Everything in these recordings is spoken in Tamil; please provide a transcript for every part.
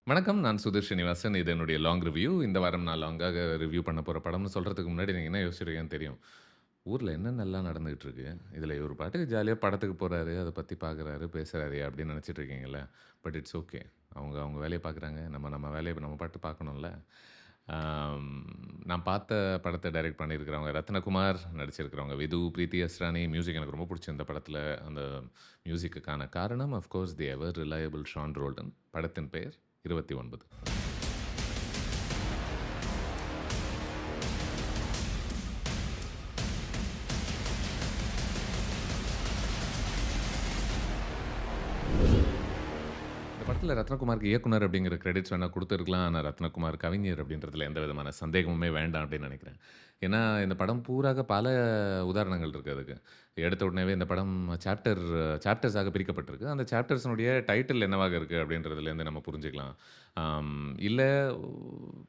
வணக்கம். நான் சுதீர் ஸ்ரீனிவாசன். இது என்னுடைய லாங் ரிவ்யூ. இந்த வாரம் நான் லாங்காக ரிவ்யூ பண்ண போற படம்னு சொல்றதுக்கு முன்னாடி நீங்க என்ன யோசிச்சிருக்கீங்கன்னு தெரியும். ஊர்ல என்னென்னலாம் நடந்துகிட்டு இருக்கு? இதுல இவரு பாட்டுக்கு ஜாலியா படத்துக்கு போறாரு, அத பத்தி பார்க்குறாரு, பேசுறாரு அப்படின்னு நெனச்சிட்டு இருக்கீங்கல்ல. But it's okay. அவங்க அவங்க வேலைய பார்க்குறாங்க. நம்ம நம்ம வேலைய நம்ம பாட்டு பார்க்கணும்ல. ஆம், நான் பார்த்த படத்த டைரக்ட் பண்ணியிருக்கிறவங்க ரத்னகுமார், நடிச்சிருக்கிறவங்க விது, பிரீத்தி அஸ்ரானி. மியூசிக் எனக்கு ரொம்ப புடிச்சது இந்த படத்துல. அந்த மியூசிக்குக்கான காரணம் of course the ever reliable Sean Roldan. படத்தின் பெயர் 29. இந்த படத்துல ரத்னகுமாருக்கு இயக்குனர் அப்படிங்கிற கிரெடிட்ஸ் வேணா குடுத்துருக்கலாம். ஆனா ரத்னகுமார் கவிஞர் அப்படின்றதுல எந்த விதமான சந்தேகமுமே வேண்டாம் அப்படின்னு நெனைக்கிறேன். ஏன்னா, இந்த படம் பூராக பல உதாரணங்கள் இருக்கு அதுக்கு. எடுத்த உடனேவே இந்த படம் சாப்டர்ஸாக பிரிக்கப்பட்டிருக்கு. அந்த சாப்டர்ஸினுடைய டைட்டில் என்னவாக இருக்கு அப்படின்றதுலேருந்து நம்ம புரிஞ்சுக்கலாம். இல்ல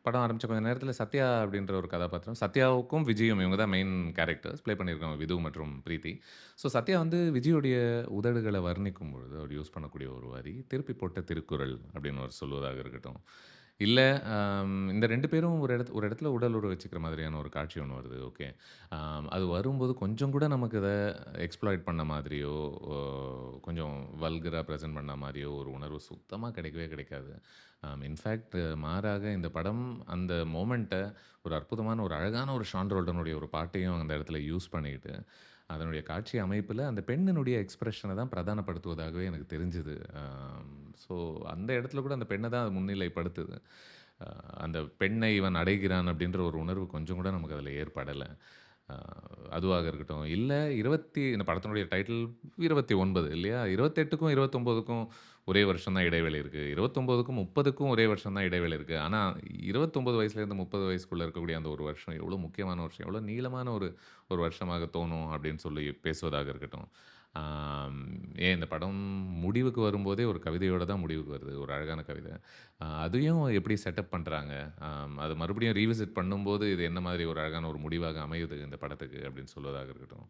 படம் ஆரம்பிச்ச கொஞ்ச நேரத்தில சத்யா அப்படின்ற ஒரு கதாபாத்திரம் சத்யாவுக்கும், விஜயும் இவங்க தான் மெயின் கேரக்டர்ஸ் ப்ளே பண்ணியிருக்காங்க விது மற்றும் பிரீத்தி. ஸோ சத்யா வந்து விஜயுடைய உதடுகள வர்ணிக்கும் பொழுது அவர் யூஸ் பண்ணக்கூடிய ஒரு வரி, "திருப்பி போட்ட திருக்குறள்" அப்படின்னு அவர் சொல்வதாக இருக்கட்டும். இல்ல இந்த 2 பேரும் ஒரு இடத்துல உடல் உறவு வச்சுக்கிற மாதிரியான ஒரு காட்சி ஒண்ணு வருது. ஓகே. அது வரும்போது கொஞ்சம் கூட நமக்கு இத எக்ஸ்ப்ளாய்ட் பண்ண மாதிரியோ, ஓ கொஞ்சம் வல்கரா பிரசன்ட் பண்ண மாரியோ ஒரு உணர்வு சுத்தமா கிடைக்கவே கிடைக்காது. இன்ஃபேக்ட் மாறாக இந்த படம் அந்த மொமெண்ட்ட ஒரு அற்புதமான, ஒரு அழகான ஒரு ஷான் ரோல்டனுடைய ஒரு பாட்டையும் அந்த இடத்துல யூஸ் பண்ணிக்கிட்டு, அதனுடைய காட்சி அமைப்பில அந்த பெண்ணினுடைய எக்ஸ்பிரஷன தான் பிரதானப்படுத்துவதாகவே எனக்கு தெரிஞ்சது. ஸோ அந்த இடத்துல கூட அந்த பெண்ண தான் அது முன்னிலைப்படுத்துது. அ அந்த பெண்ணை இவன் அடைகிறான் அப்படின்ற ஒரு உணர்வு கொஞ்சம் கூட நமக்கு அதில ஏற்படல. அ அதுவாக இருக்கட்டும். இல்ல இந்த படத்தினுடைய டைட்டில் 29 இல்லையா? 28க்கும் 29க்கும் ஒரே வருஷம் தான் இடைவெளி இருக்கு. 29க்கும் 30க்கும் ஒரே வருஷம் தான் இடைவெளி இருக்கு. ஆனா 29 வயசுலேருந்து 30 வயசுக்குள்ள இருக்கக்கூடிய அந்த ஒரு வருஷம் எவ்வளோ முக்கியமான வருஷம், எவ்வளோ நீளமான ஒரு ஒரு வருஷமாக தோணும் அப்படின்னு சொல்லி பேசுவதாக இருக்கட்டும். ஆம், ஏன் இந்த படம் முடிவுக்கு வரும்போதே ஒரு கவிதையோட தான் முடிவுக்கு வருது. ஒரு அழகான கவிதை. அதையும் எப்படி செட்டப் பண்றாங்க. அது மறுபடியும் ரீவிசிட் பண்ணும்போது, இது என்ன மாதிரி ஒரு அழகான ஒரு முடிவாக அமையுது இந்த படத்துக்கு அப்படின்னு சொல்வதாக இருக்கட்டும்.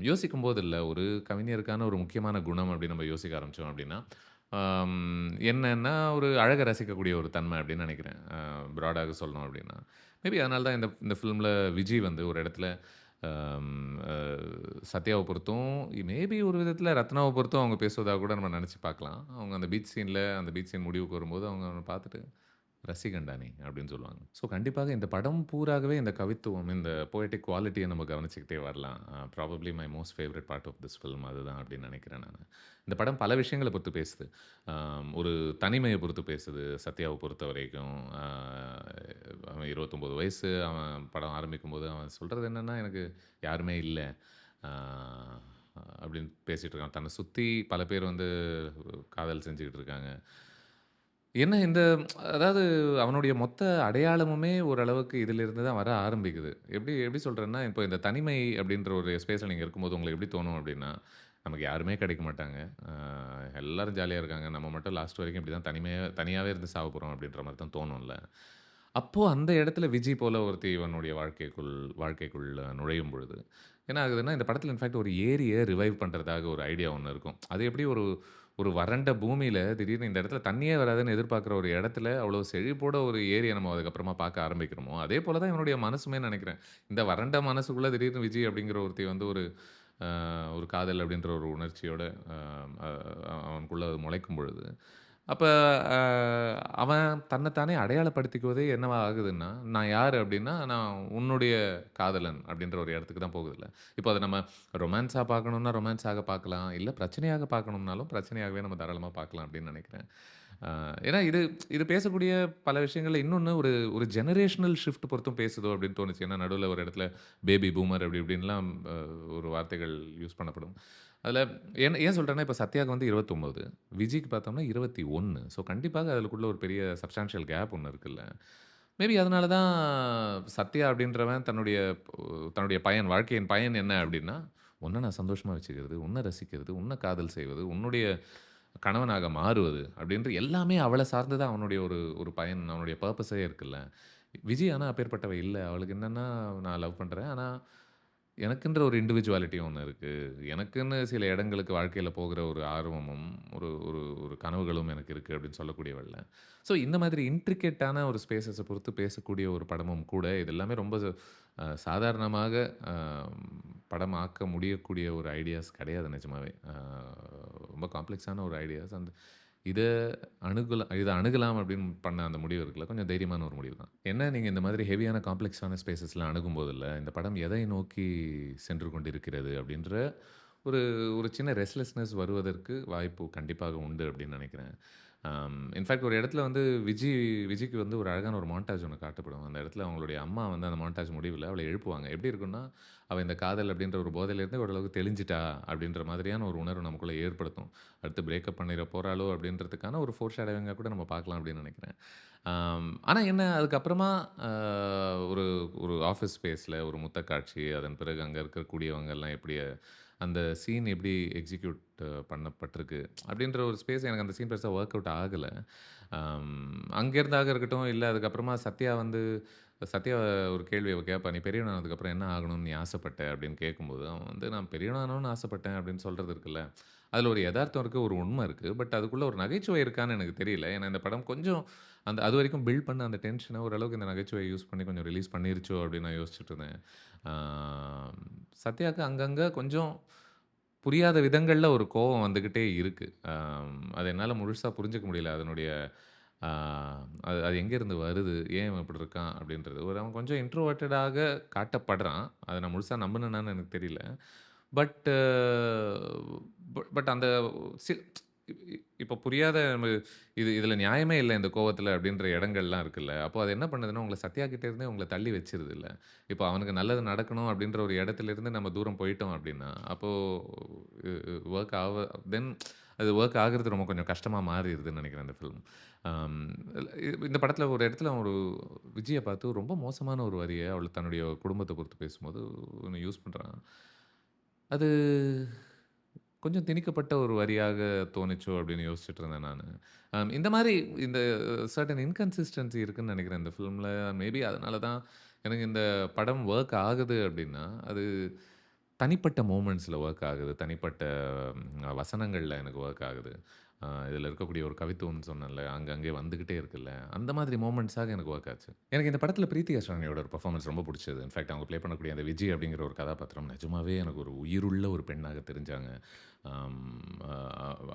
யோசிக்கும்போது இல்ல, ஒரு கவிஞருக்கான ஒரு முக்கியமான குணம் அப்படின்னு நம்ம யோசிக்க ஆரம்பிச்சோம் அப்படின்னா, என்னன்னா ஒரு அழக ரசிக்கக்கூடிய ஒரு தன்மை அப்படின்னு நினைக்கிறேன். ப்ராடாக சொல்லணும் அப்படின்னா. மேபி அதனால தான் இந்த இந்த ஃபிலிம்ல விஜய் வந்து ஒரு இடத்துல அம் அ சத்யாவ பொறுத்தும், மேபி ஒரு விதத்தில ரத்னாவ பொறுத்தும் அவங்க பேசுவதா கூட நம்ம நெனச்சு பார்க்கலாம். அவங்க அந்த பீச் சீன் முடிவுக்கு வரும்போது அவங்க அவன பார்த்துட்டு, "ரசிகன்டா நீ" அப்படின்னு சொல்லுவாங்க. ஸோ கண்டிப்பாக இந்த படம் பூராகவே இந்த கவித்துவம், இந்த போயட்டிக் குவாலிட்டிய நம்ம கவனிச்சுக்கிட்டே வரலாம். Probably my most favourite part of this film அதுதான் அப்படின்னு நெனைக்கிறேன் நானு. இந்த படம் பல விஷயங்கள பொறுத்து பேசுது. ஒரு தனிமைய பொறுத்து பேசுது, சத்யாவ பொறுத்தவரைக்கும். அவன் 29 வயசு, அவன் படம் ஆரம்பிக்கும்போது அவன் சொல்றது என்னன்னா, "எனக்கு யாருமே இல்ல." ஆ அப்படின்னு பேசிட்டு இருக்கான். தன்ன சுத்தி பல பேர் வந்து காதல் செஞ்சுகிட்டு இருக்காங்க. என்ன இந்த அதாவது அவனுடைய மொத்த அடையாளமுமே ஓரளவுக்கு இதிலிருந்து தான் வர ஆரம்பிக்குது. எப்படி எப்படி சொல்றேன்னா, இப்போ இந்த தனிமை அப்படின்ற ஒரு ஸ்பேஸ்ல நீங்க இருக்கும்போது உங்களுக்கு எப்படி தோணும் அப்படின்னா, நமக்கு யாருமே கிடைக்க மாட்டாங்க. அ எல்லாரும் ஜாலியா இருக்காங்க. நம்ம மட்டும் லாஸ்ட் வரைக்கும் இப்படி தான் தனியாவே இருந்து சாவப்போறோம் அப்படின்ற மாரி தான் தோணும்ல. அப்போ அந்த இடத்துல விஜி போல ஒருத்தி இவனுடைய வாழ்க்கைக்குள்ள நுழையும் பொழுது, என்ன ஆகுதுன்னா, இந்த படத்தில இன்ஃபாக்ட் ஒரு ஏரிய ரிவைவ் பண்றதாக ஒரு ஐடியா ஒண்ணு இருக்கும். அது எப்படி ஒரு ஒரு வறண்ட பூமியில திடீர்னு இந்த இடத்துல தண்ணியே வராதுன்னு எதிர்பார்க்கிற ஒரு இடத்துல, அவ்வளோ செழிப்போட ஒரு ஏரிய நம்ம அதுக்கப்புறமா பார்க்க ஆரம்பிக்கிறோமோ, அதே போல தான் இவனுடைய மனசுமே நெனைக்கிறேன். இந்த வறண்ட மனசுக்குள்ள திடீர்னு விஜய் அப்படிங்கிற ஒருத்தி வந்து ஒரு காதல் அப்படின்ற ஒரு உணர்ச்சியோட அ அ அவனுக்குள்ள அது முளைக்கும் பொழுது, அப்ப அ அவன் தன்னைத்தானே அடையாளப்படுத்திக்குவதே என்னவா ஆகுதுன்னா, "நான் யாரு?" அப்படின்னா, "நான் உன்னுடைய காதலன்" அப்படின்ற ஒரு இடத்துக்கு தான் போகுதுல்ல. இப்போ அத நம்ம ரொமான்ஸா பார்க்கணும்னா ரொமான்ஸாக பார்க்கலாம். இல்ல பிரச்சனையாக பார்க்கணும்னாலும் பிரச்சனையாகவே நம்ம தாராளமா பார்க்கலாம் அப்படின்னு நெனைக்கிறேன். ஏன்னா இது பேசக்கூடிய பல விஷயங்கள்ல இன்னொன்னு ஒரு ஒரு ஜெனரேஷனல் ஷிஃப்ட் பொறுத்தும் பேசுதோ அப்படின்னு தோணுச்சு. ஏன்னா நடுவுல ஒரு இடத்துல பேபி பூமர் அப்படி இப்படின்லாம் ஒரு வார்த்தைகள் யூஸ் பண்ணப்படும். அதில ஏன் ஏன் சொல்றேன்னா, இப்ப சத்யாக்கு வந்து 29, விஜய்க்கு பார்த்தோம்னா 21. ஸோ கண்டிப்பாக அதுக்குள்ள ஒரு பெரிய சப்ஸ்டான்ஷியல் கேப் ஒண்ணு இருக்குல்ல. மேபி அதனால தான் சத்யா அப்படின்றவன் தன்னுடைய வாழ்க்கையின் பயன் என்ன அப்படின்னா, உன்ன நான் சந்தோஷமா வச்சுக்கிறது, உன்ன ரசிக்கிறது, உன்ன காதல் செய்வது, உன்னுடைய கணவனாக மாறுவது அப்படின்ற எல்லாமே அவள சார்ந்து தான் அவனுடைய ஒரு ஒரு பயன், அவனுடைய பர்ப்பஸே இருக்குல்ல. விஜய் ஆனா அப்பேற்பட்டவ இல்ல. அவளுக்கு என்னன்னா, நான் லவ் பண்றேன். ஆனா எனக்குன்ற ஒரு இண்டிவிஜுவாலிட்டி ஒண்ணு இருக்கு. எனக்குன்னு சில இடங்களுக்கு வாழ்க்கையில போகிற ஒரு ஆர்வமும், ஒரு ஒரு ஒரு கனவுகளும் எனக்கு இருக்கு அப்படின்னு சொல்லக்கூடியவள்ல. ஸோ இந்த மாதிரி இன்ட்ரிகேட்டான ஒரு ஸ்பேஸஸ பொறுத்து பேசக்கூடிய ஒரு படமும் கூட, இது எல்லாமே ரொம்ப சாதாரணமாக அ படமாக்க முடியக்கூடிய ஒரு ஐடியாஸ் கிடையாது நிஜமாவே. ரொம்ப காம்ப்ளெக்ஸான ஒரு ஐடியாஸ். இத இத அணுகலாம் அப்படின்னு பண்ண அந்த முடிவு இருக்குல்ல, கொஞ்சம் தைரியமான ஒரு முடிவு தான். ஏன்னா, நீங்க இந்த மாதிரி ஹெவியான காம்ப்ளெக்ஸான ஸ்பேஸஸ்லாம் அணுகும்போதுல்ல, இந்த படம் எதை நோக்கி சென்று கொண்டிருக்கிறது அப்படின்ற ஒரு ஒரு சின்ன ரெஸ்ட்லெஸ்னஸ் வருவதற்கு வாய்ப்பு கண்டிப்பாக உண்டு அப்படின்னு நெனைக்கிறேன். இன்ஃபாக்ட் ஒரு இடத்துல வந்து விஜய்க்கு வந்து ஒரு அழகான ஒரு மான்டாஜ் ஒண்ணு காட்டப்படும். அந்த இடத்துல அவங்களுடைய அம்மா வந்து அந்த மான்டாஜ் முடிவுல அவள எழுப்புவாங்க. எப்படி இருக்கும்னா, அவ இந்த காதல் அப்படின்ற ஒரு போதையிலேருந்து ஓரளவுக்கு தெளிஞ்சிட்டா அப்படின்ற மாதிரியான ஒரு உணர்வு நமக்குள்ள ஏற்படுத்தும். அடுத்து பிரேக்கப் பண்ணிற போறாளோ அப்படின்றதுக்கான ஒரு ஃபோர் ஷேடோவிங்கா கூட நம்ம பார்க்கலாம் அப்படின்னு நெனைக்கிறேன். ஆனா என்ன அதுக்கப்புறமா அ ஒரு ஒரு ஆஃபீஸ் ஸ்பேஸ்ல ஒரு முத்த காட்சி, அதன் பிறகு அங்க இருக்கக்கூடியவங்கலாம் எப்படி அந்த சீன் எப்படி எக்ஸிக்யூட் பண்ணப்பட்டிருக்கு அப்படின்ற ஒரு ஸ்பேஸ் எனக்கு அந்த சீன் பெருசா ஒர்க் அவுட் ஆகல. அங்கேருந்தாக இருக்கட்டும், இல்ல அதுக்கப்புறமா சத்யா ஒரு கேள்வி அவ கேட்பா, "நீ பெரியவன் ஆனதுக்கப்புறம் என்ன ஆகணும்னு நீ ஆசைப்பட்ட?" அப்படின்னு கேட்கும்போது, அவன் வந்து "நான் பெரியவன் ஆகணும்னு ஆசைப்பட்டேன்" அப்படின்னு சொல்றது இருக்குல்ல. அதில ஒரு எதார்த்தம் இருக்கு, ஒரு உண்மை இருக்கு. பட் அதுக்குள்ள ஒரு நகைச்சுவை இருக்கான்னு எனக்கு தெரியல. ஏன்னா இந்த படம் கொஞ்சம் அதுவரைக்கும் பில்ட் பண்ண அந்த டென்ஷன ஓரளவுக்கு இந்த நகைச்சுவைய யூஸ் பண்ணி கொஞ்சம் ரிலீஸ் பண்ணிருச்சோ அப்படின்னு நான் யோசிச்சுட்டு இருந்தேன். ஆ சத்யாக்கு அங்கங்க கொஞ்சம் புரியாத விதங்கள்ல ஒரு கோவம் வந்துகிட்டே இருக்கு. அத என்னால முழுசா புரிஞ்சுக்க முடியல. அதனுடைய ஆ அது அது எங்கேருந்து வருது? ஏன் இவன் இப்படி இருக்கான்? அப்படின்றது. அவன் கொஞ்சம் இன்ட்ரோவர்ட்டடாக காட்டப்படுறான். அத நான் முழுசா நம்புனேனான்னு எனக்கு தெரியல. பட் பட் அந்த சி இப்ப புரியாத இதில நியாயமே இல்ல இந்த கோவத்தில அப்படின்ற இடங்கள்லாம் இருக்குல்ல. அப்போ அது என்ன பண்ணுதுன்னா, உங்கள சத்யா கிட்ட இருந்தே உங்கள தள்ளி வச்சுருதுல்ல. இப்போ அவனுக்கு நல்லது நடக்கணும் அப்படின்ற ஒரு இடத்திலிருந்து நம்ம தூரம் போயிட்டோம் அப்படின்னா, அப்போ இ இ வொர்க் ஆவ தென் அது வொர்க் ஆகுறது ரொம்ப கொஞ்சம் கஷ்டமா மாறிருதுன்னு நெனைக்கிறேன் அந்த ஃபில்ம். அம் இந்த படத்தில ஒரு இடத்துல ஒரு விஜய பார்த்து ரொம்ப மோசமான ஒரு வரிய அவள் தன்னுடைய குடும்பத்த பொறுத்து பேசும்போது ஒண்ணு யூஸ் பண்றான். அது கொஞ்சம் திணிக்கப்பட்ட ஒரு வரியாக தோணுச்சோ! அப்படின்னு யோசிச்சுட்டு இருந்தேன் நானு. இந்த மாரி இந்த சர்டன் இன்கன்சிஸ்டன்சி இருக்குன்னு நெனைக்கிறேன் இந்த ஃபில்ம்ல. மேபி அதனால தான் எனக்கு இந்த படம் வொர்க் ஆகுது அப்படின்னா, அது தனிப்பட்ட மொமெண்ட்ஸ்ல வொர்க் ஆகுது. தனிப்பட்ட வசனங்கள்ல எனக்கு வொர்க் ஆகுது. இதில இருக்கக்கூடிய ஒரு கவித்துவம்னு சொன்னேன்ல, அங்கங்கே வந்துகிட்டே இருக்குல்ல. அந்த மாதிரி மொமெண்ட்ஸாக எனக்கு வொர்க் ஆச்சு. எனக்கு இந்த படத்தில பிரீத்தி அஸ்ரானியோட ஒரு பெர்ஃபார்மன்ஸ் ரொம்ப புடிச்சது. இன்ஃபாக்ட் அவங்க ப்ளே பண்ணக்கூடிய அந்த விஜி அப்படிங்கிற ஒரு கதாபாத்திரம் நிஜமாவே எனக்கு ஒரு உயிருள்ள ஒரு பெண்ணாக தெரிஞ்சாங்க. ஆம் அ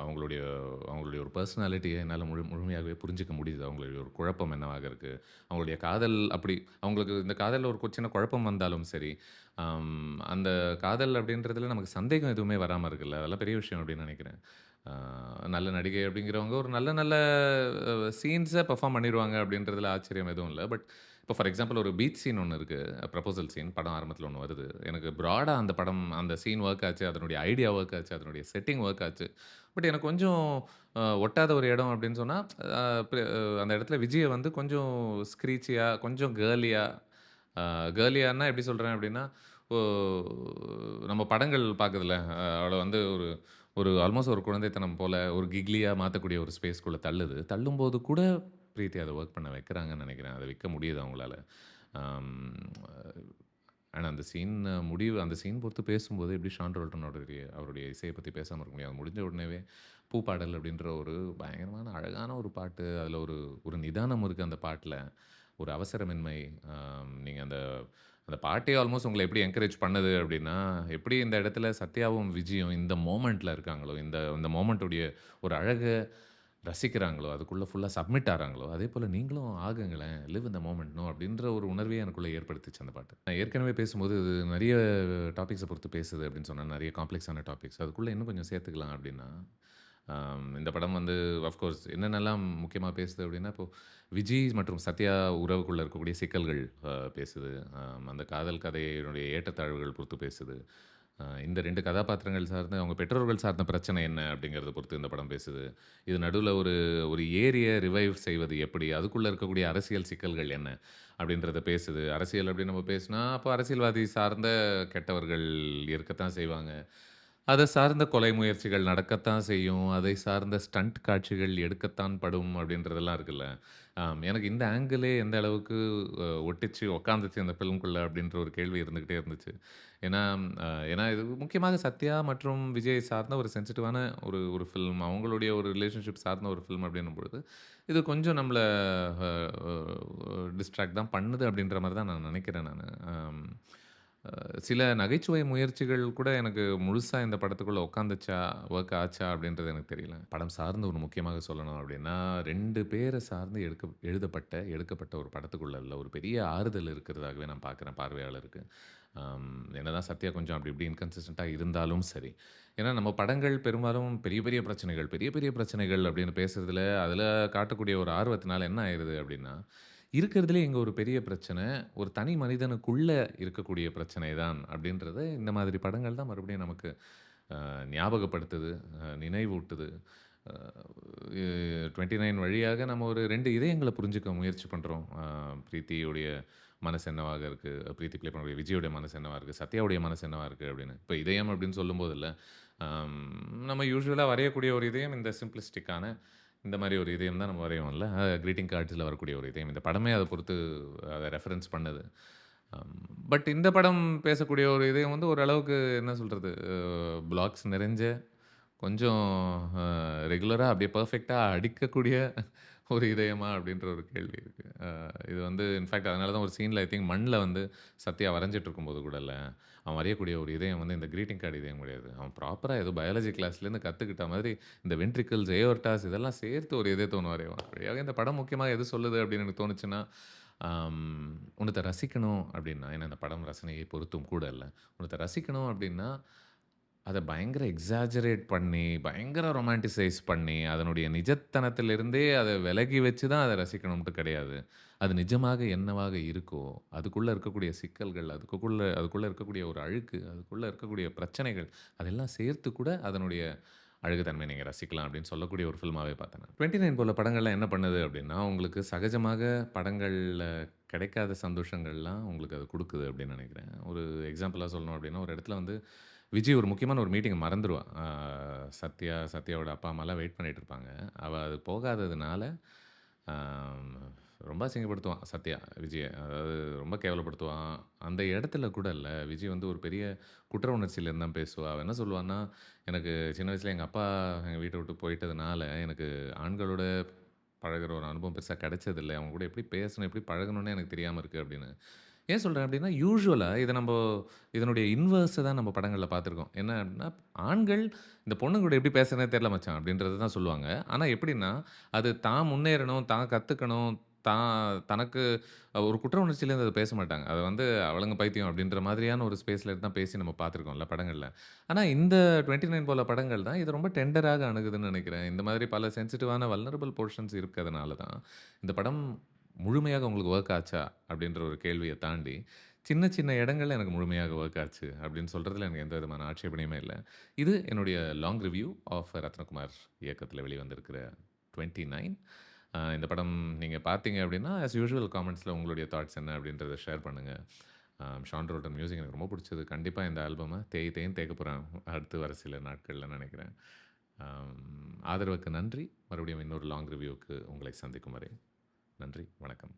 அவங்களுடைய அவங்களுடைய ஒரு பெர்சனாலிட்டிய என்னால முழுமையாகவே புரிஞ்சுக்க முடியுது. அவங்களுடைய ஒரு குழப்பம் என்னவாக இருக்கு. அவங்களுடைய காதல் அப்படி அவங்களுக்கு இந்த காதல்ல ஒரு சின்ன குழப்பம் வந்தாலும் சரி, அந்த காதல் அப்படின்றதுல நமக்கு சந்தேகம் எதுவுமே வராம இருக்குல்ல. அதெல்லாம் பெரிய விஷயம் அப்படின்னு நெனைக்கிறேன். ஆ நல்ல நடிகை அப்படிங்கிறவங்க ஒரு நல்ல நல்ல சீன்ஸ பெர்ஃபார்ம் பண்ணிருவாங்க அப்படின்றதுல ஆச்சரியம் எதுவும் இல்ல. பட் இப்போ ஃபார் எக்ஸாம்பிள் ஒரு பீச் சீன் ஒண்ணு இருக்கு. ப்ரப்போசல் சீன் படம் ஆரம்பத்தில ஒண்ணு வருது. எனக்கு ப்ராடா அந்த படம் அந்த சீன் வொர்க் ஆச்சு. அதனுடைய ஐடியா வொர்க் ஆச்சு. அதனுடைய செட்டிங் வொர்க் ஆச்சு. பட் எனக்கு கொஞ்சம் ஒட்டாத ஒரு இடம் அப்படின்னு சொன்னா, அ ப அந்த இடத்துல விஜய வந்து கொஞ்சம் ஸ்க்ரீச்சியா, கொஞ்சம் கேர்லியா கேர்லியான்னா எப்படி சொல்றேன் அப்படின்னா, இப்போ நம்ம படங்கள் பார்க்குதுல, அவள வந்து ஒரு ஒரு ஆல்மோஸ்ட் ஒரு குழந்தைத்தனம் போல ஒரு கிக்லியா மாத்தக்கூடிய ஒரு ஸ்பேஸ்க்குள்ள தள்ளுது. தள்ளும்போது கூட பிரீத்தி அத வொர்க் பண்ண வைக்கிறாங்கன்னு நெனைக்கிறேன். அத வைக்க முடியுது அவங்களால. அம் ஆனா அந்த சீன் பொறுத்து பேசும்போது எப்படி ஷான் ரோல்டனோடைய அவருடைய இசைய பத்தி பேசாம இருக்க முடியாது. முடிஞ்ச உடனேவே பூப்பாடல் அப்படின்ற ஒரு பயங்கரமான அழகான ஒரு பாட்டு. அதுல ஒரு ஒரு நிதானம் இருக்கு அந்த பாட்டுல. ஒரு அவசரமின்மை. நீங்க அந்த அந்த பாட்டே ஆல்மோஸ்ட் உங்கள எப்படி என்கரேஜ் பண்ணுது அப்படின்னா, எப்படி இந்த இடத்துல சத்யாவும், விஜயும் இந்த மொமெண்ட்ல இருக்காங்களோ, இந்த இந்த மொமெண்ட்டுடைய ஒரு அழக ரசிக்கிறாங்களோ, அதுக்குள்ள ஃபுல்லா சப்மிட் ஆறாங்களோ, அதேபோல நீங்களும் ஆகுங்களேன். லிவ் இன் த மொமெண்ட் அப்படின்ற ஒரு உணர்வையே எனக்குள்ள ஏற்படுத்துச்சு அந்த பாட்டு. நான் ஏற்கனவே பேசும்போது இது நெறைய டாபிக்ஸ பொறுத்து பேசுது அப்படின்னு சொன்னேன். நெறைய காம்ப்ளெக்ஸான டாபிக்ஸ். அதுக்குள்ள இன்னும் கொஞ்சம் சேர்த்துக்கலாம் அப்படின்னா, இந்த படம் வந்து ஆஃப் கோர்ஸ் என்னென்னலாம் முக்கியமா பேசுது அப்படின்னா, இப்போ விஜய் மற்றும் சத்யா உறவுக்குள்ள இருக்கக்கூடிய சிக்கல்கள் பேசுது. அந்த காதல் கதையினுடைய ஏற்றத்தாழ்வுகள் பொறுத்து பேசுது. இந்த 2 கதாபாத்திரங்கள் சார்ந்த அவங்க பெற்றோர்கள் சார்ந்த பிரச்சனை என்ன அப்படிங்கிறத பொறுத்து இந்த படம் பேசுது. இது நடுவுல ஒரு ஒரு ஏரிய ரிவைவ் செய்வது எப்படி? அதுக்குள்ள இருக்கக்கூடிய அரசியல் சிக்கல்கள் என்ன? அப்படின்றத பேசுது. அரசியல் அப்படின்னு நம்ம பேசினா, அப்போ அரசியல்வாதி சார்ந்த கெட்டவர்கள் இருக்கத்தான் செய்வாங்க. அத சார்ந்த கொலை முயற்சிகள் நடக்கத்தான் செய்யும். அதை சார்ந்த ஸ்டண்ட் காட்சிகள் எடுக்கத்தான் படும் அப்படின்றதெல்லாம் இருக்குல்ல. எனக்கு இந்த ஆங்கிளே எந்த அளவுக்கு ஒட்டிச்சு உட்காந்துச்சு அந்த ஃபிலிம்குள்ள அப்படின்ற ஒரு கேள்வி இருந்துகிட்டே இருந்துச்சு. ஏன்னா, ஏன்னா இது முக்கியமாக சத்யா மற்றும் விஜய் சார்ந்த ஒரு சென்சிட்டிவான ஒரு ஒரு ஃபில்ம். அவங்களுடைய ஒரு ரிலேஷன்ஷிப் சார்ந்த ஒரு ஃபில்ம் அப்படின்னும் பொழுது, இது கொஞ்சம் நம்மள அ அ டிஸ்ட்ராக்ட் தான் பண்ணுது அப்படின்ற மாரி தான் நான் நினைக்கிறேன் நானு. அ சில நகைச்சுவை முயற்சிகள் கூட எனக்கு முழுசா இந்த படத்துக்குள்ள உட்காந்துச்சா, ஒர்க் ஆச்சா அப்படின்றது எனக்கு தெரியல. படம் சார்ந்து ஒண்ணு முக்கியமாக சொல்லணும் அப்படின்னா, 2 பேர சார்ந்து எடுக்கப்பட்ட ஒரு படத்துக்குள்ள இல்ல ஒரு பெரிய ஆறுதல் இருக்கிறதாகவே நான் பார்க்குறேன் பார்வையாளருக்கு. என்னதான் சத்யா கொஞ்சம் அப்படி இப்படி இன்கன்சிஸ்டன்ட்டா இருந்தாலும் சரி. ஏன்னா நம்ம படங்கள் பெரும்பாலும் பெரிய பெரிய பிரச்சனைகள், பெரிய பெரிய பிரச்சனைகள் அப்படின்னு பேசுறதுல, அதில காட்டக்கூடிய ஒரு ஆர்வத்தினால என்ன ஆயிருது அப்படின்னா, இருக்கிறதுலே இங்க ஒரு பெரிய பிரச்சனை, ஒரு தனி மனிதனுக்குள்ள இருக்கக்கூடிய பிரச்சனை தான் அப்படின்றத இந்த மாதிரி படங்கள் தான் மறுபடியும் நமக்கு ஞாபகப்படுத்துது, நினைவூட்டுது. அ 29 வழியாக நம்ம ஒரு 2 இதயங்கள புரிஞ்சுக்க முயற்சி பண்றோம். பிரீத்தியுடைய மனசு என்னவாக இருக்கு, பிரீத்தி ப்ளே பண்ணக்கூடிய விஜயோடைய மனசு என்னவா இருக்கு, சத்யாவுடைய மனசு என்னவா இருக்கு அப்படின்னு. இப்ப இதயம் அப்படின்னு சொல்லும்போதில்ல, நம்ம யூசுவலா வரையக்கூடிய ஒரு இதயம் இந்த சிம்ப்ளிஸ்டிக்கான இந்த மாரி ஒரு இதயம் தான் நம்ம வரைவோம்ல. கிரீட்டிங் கார்ட்ஸ்ல வரக்கூடிய ஒரு இதயம். இந்த படமே அத பொறுத்து அத ரெஃபரன்ஸ் பண்ணுது. அம் பட் இந்த படம் பேசக்கூடிய ஒரு இதயம் வந்து ஓரளவுக்கு என்ன சொல்றது, ப்ளாக்ஸ் நிறைஞ்ச, கொஞ்சம் ரெகுலரா அப்படியே பெர்ஃபெக்ட்டா அடிக்கக்கூடிய ஒரு இதயமா அப்படின்ற ஒரு கேள்வி இருக்கு. இது வந்து இன்ஃபாக்ட் அதனால தான் ஒரு சீன்ல ஐ திங்க் மண்ல வந்து சத்யா வரைஞ்சிட்டு இருக்கும்போது கூடல்ல, அவன் வரையக்கூடிய ஒரு இதயம் வந்து இந்த கிரீட்டிங் கார்ட் இதயம் கிடையாது. அவன் ப்ராப்பரா ஏதோ பயாலஜி கிளாஸ்லேருந்து கத்துக்கிட்ட மாதிரி இந்த வென்ட்ரிக்கிள்ஸ், ஏயோர்டாஸ் இதெல்லாம் சேர்த்து ஒரு இதயத்த ஒண்ணு வரைவான். அப்படியாக இந்த படம் முக்கியமா எது சொல்லுது அப்படின்னு எனக்கு தோணுச்சுன்னா, உன்னத்த ரசிக்கணும் அப்படின்னா, ஏன்னா இந்த படம் ரசனையை பொறுத்தும் கூட இல்ல. உன்னத்த ரசிக்கணும் அப்படின்னா, அத பயங்கர எக்ஸாஜரேட் பண்ணி, பயங்கர ரொமான்டிசைஸ் பண்ணி, அதனுடைய நிஜத்தனத்திலிருந்தே அத விலகி வச்சு தான் அத ரசிக்கணும்ன்ட்டு கிடையாது. அது நிஜமாக என்னவாக இருக்கோ, அதுக்குள்ள இருக்கக்கூடிய சிக்கல்கள், அதுக்குள்ள இருக்கக்கூடிய ஒரு அழுக்கு, அதுக்குள்ள இருக்கக்கூடிய பிரச்சனைகள், அதெல்லாம் சேர்த்து கூட அதனுடைய அழகுத்தன்மைய நீங்க ரசிக்கலாம் அப்படின்னு சொல்லக்கூடிய ஒரு ஃபில்மாவே பார்த்தேன் நான். 29 போல படங்கள்லாம் என்ன பண்ணுது அப்படின்னா, உங்களுக்கு சகஜமாக படங்கள்ல கிடைக்காத சந்தோஷங்கள்லாம் உங்களுக்கு அது குடுக்குது அப்படின்னு நினைக்கிறேன். ஒரு எக்ஸாம்பிளா சொல்லணும் அப்படின்னா, ஒரு இடத்துல வந்து விஜய் ஒரு முக்கியமான ஒரு மீட்டிங்க மறந்துருவா. சத்யாவோட அப்பா, அம்மாலாம் வெயிட் பண்ணிட்டு இருப்பாங்க. அவ அது போகாததுனால, ஆம் ரொம்ப அசிங்கப்படுத்துவான் சத்யா, விஜய. அதாவது ரொம்ப கேவலப்படுத்துவான். அந்த இடத்துல கூட இல்ல, விஜய் வந்து ஒரு பெரிய குற்ற உணர்ச்சியிலேருந்து தான் பேசுவா. அவ என்ன சொல்லுவான்னா, "எனக்கு சின்ன வயசுல எங்க அப்பா எங்க வீட்ட விட்டு போயிட்டதுனால, எனக்கு ஆண்களோட பழகுற ஒரு அனுபவம் பெருசா கிடைச்சதில்ல. அவங்க கூட எப்படி பேசணும், எப்படி பழகணும்னே எனக்கு தெரியாம இருக்கு" அப்படின்னு. ஏன் சொல்றேன் அப்படின்னா, யூசுவலா இதனுடைய இன்வெர்ஸ தான் நம்ம படங்கள்ல பார்த்துருக்கோம். என்ன அப்படின்னா, ஆண்கள் இந்த பொண்ணுங்க கூட எப்படி பேசுறதுன்னே தெரியல மச்சான் அப்படின்றத தான் சொல்லுவாங்க. ஆனா எப்படின்னா, அது தான் முன்னேறணும், தான் கத்துக்கணும், தனக்கு ஒரு குற்ற உணர்ச்சியிலேருந்து அத பேச மாட்டாங்க. அத வந்து அவளுங்க பைத்தியம் அப்படின்ற மாதிரியான ஒரு ஸ்பேஸ்ல இருந்து தான் பேசி நம்ம பார்த்துருக்கோம்ல படங்கள்ல. ஆனா இந்த 29 போல படங்கள் தான் இத ரொம்ப டெண்டராக அணுகுதுன்னு நெனைக்கிறேன். இந்த மாதிரி பல சென்சிட்டிவான வல்னரபிள் போர்ஷன்ஸ் இருக்கதுனால தான், இந்த படம் முழுமையாக உங்களுக்கு வொர்க் ஆச்சா? அப்படின்ற ஒரு கேள்விய தாண்டி, சின்ன சின்ன இடங்கள்ல எனக்கு முழுமையாக வொர்க் ஆச்சு அப்படின்னு சொல்றதுல எனக்கு எந்த விதமான ஆட்சேபனையுமே இல்ல. இது என்னுடைய லாங் ரிவ்யூ ஆஃப் ரத்னகுமார் இயக்கத்தில வெளிவந்திருக்கிற 29. இந்த படம் நீங்க பார்த்தீங்க அப்படின்னா, ஆஸ் யூசுவல் காமெண்ட்ஸ்ல உங்களுடைய தாட்ஸ் என்ன அப்படின்றத ஷேர் பண்ணுங்க. ஷான் ரோல்டன் மியூசிக் எனக்கு ரொம்ப புடிச்சது. கண்டிப்பா இந்த ஆல்பம தேய் தேய்ன்னு தேய்க்க போறேன் அடுத்து வர சில நாட்கள்ல நெனைக்கிறேன். ஆதரவுக்கு நன்றி. மறுபடியும் இன்னொரு லாங் ரிவ்யூக்கு உங்களை சந்திக்கும் வரை நன்றி, வணக்கம்.